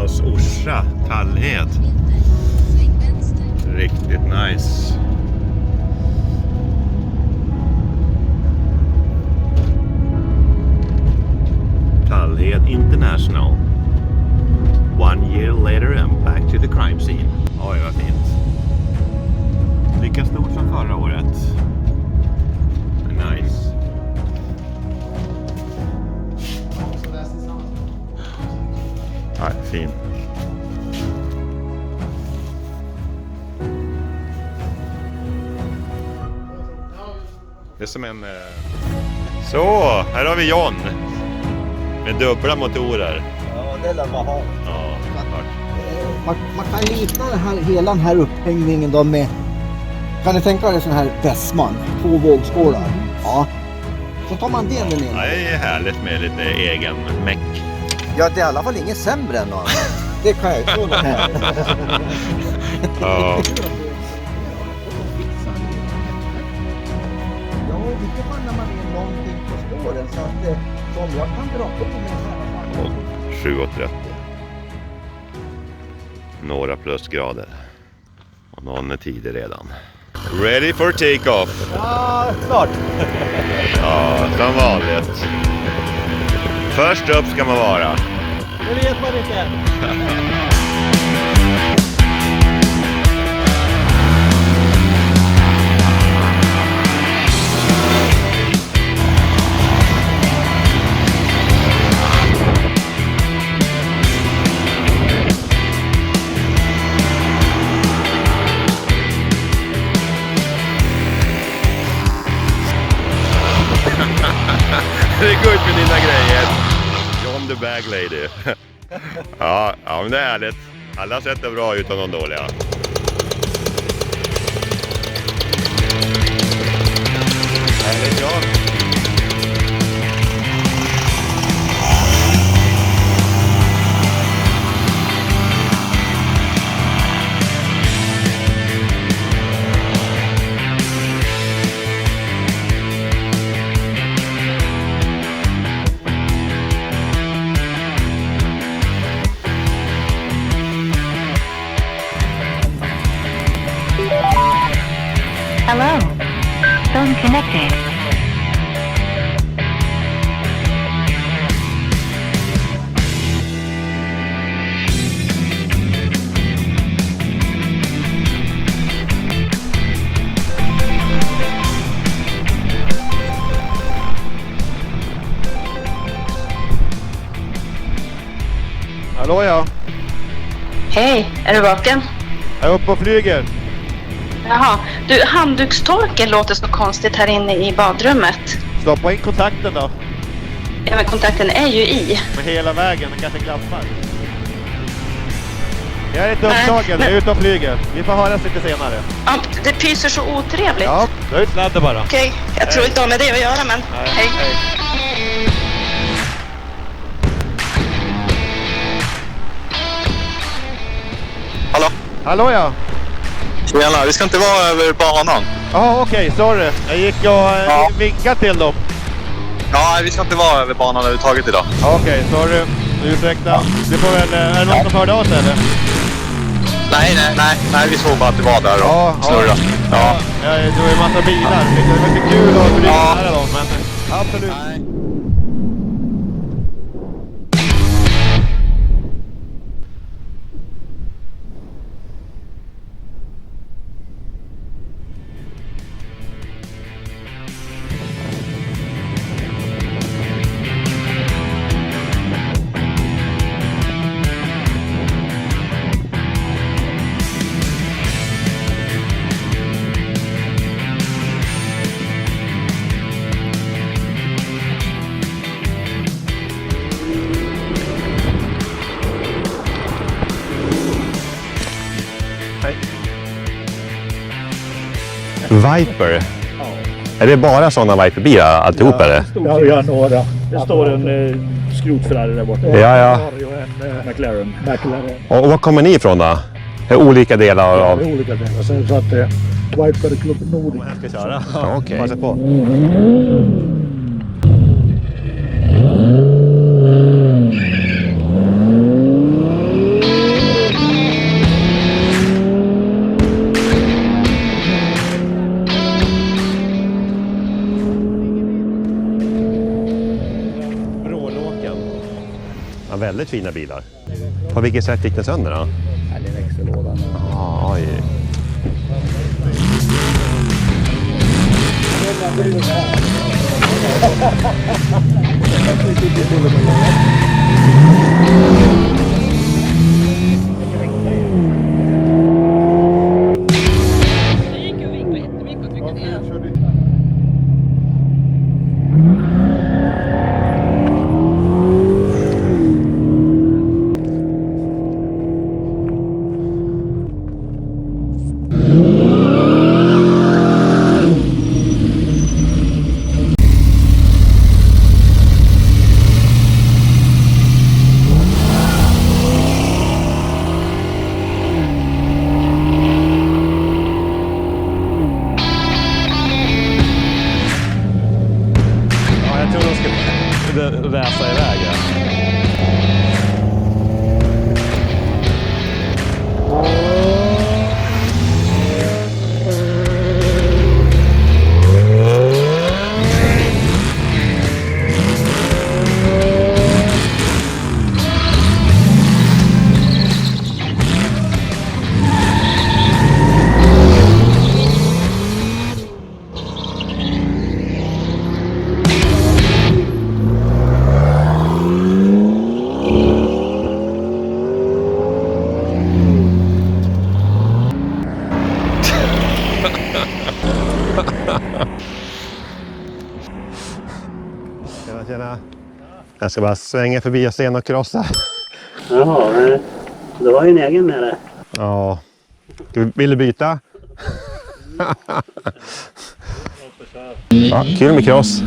oss Orsa, Tallhed. Riktigt nice. Tallhed International. 1 year later and back to the crime scene. Oj, vad fint. Lika stort som förra året. Nice. Ja, fin. Det är som en... Så, här har vi John. Med dubbla motorer. Ja, det lär man ha. Ja, man kan likna hela den här upphängningen då med... Kan ni tänka er sån här Westman? 2 vågskålar. Ja. Så tar man den ner. ja, det är härligt med lite egen meck. Ja, det är i alla fall inget sämre än något annat. Det kan jag tro här. Ja. Ja, vilket fall när man är någonting på spåren så att som jag kan dra på mig så här. 7:30. Några plusgrader. Och någon är tidig redan. Ready for take-off. Ja, klart. Ja, som vanligt. Först upp ska man vara. Det vet man inte. Det går ut med dina grejer. John the bag lady. Ja, men det är härligt. Alla sätter bra utan någon dåliga. Härligt, ja. Hello. Phone connected. Hallå, ja. Hej, är du vaken? Jag är uppe och flyger. Jaha, du, handdukstorken låter så konstigt här inne i badrummet. Stoppa in kontakten då. Ja, men kontakten är ju i. Med hela vägen, den kanske klappar. Jag är inte upptagen, jag är ute och flyger. Vi får höras lite senare. Ja, det pyser så otrevligt. Ja, då är det sladder bara. Okej, jag tror inte om det att göra, men hej. Hallå? Hallå, ja. Tjena, vi ska inte vara över banan. Jaha, okej, sorry. Jag gick och vinkade till dem. Ja, vi ska inte vara över banan överhuvudtaget idag. Okej, sorry. Ursäkta. Du får väl, är det någon som hörde av sig eller? Nej, vi såg bara att det var där och snurra. Ja. Det var ju en massa bilar. Det var inte kul att flyga nära dem, men absolut. Nej. Viper. Ja. Är det bara sådana Viper-bilar alltihop eller? Ja, vi har några. Det står en skrotferrari där borta. Ja. Och en McLaren. Och var kommer ni ifrån då? Olika delar av... Ja, olika delar. Så att Viper Club Nordic. Jag ska köra. Ja, okej. Passa på. väldigt fina bilar. På vilket sätt gick den sönder då? Ja, det är växellådan. Ja, oj. Räsa iväg. Tjena. Jag ska bara svänga förbi och se något krossa. Jaha, du har ju en egen med det. Ja. Vill du byta? Ja, kul med kross.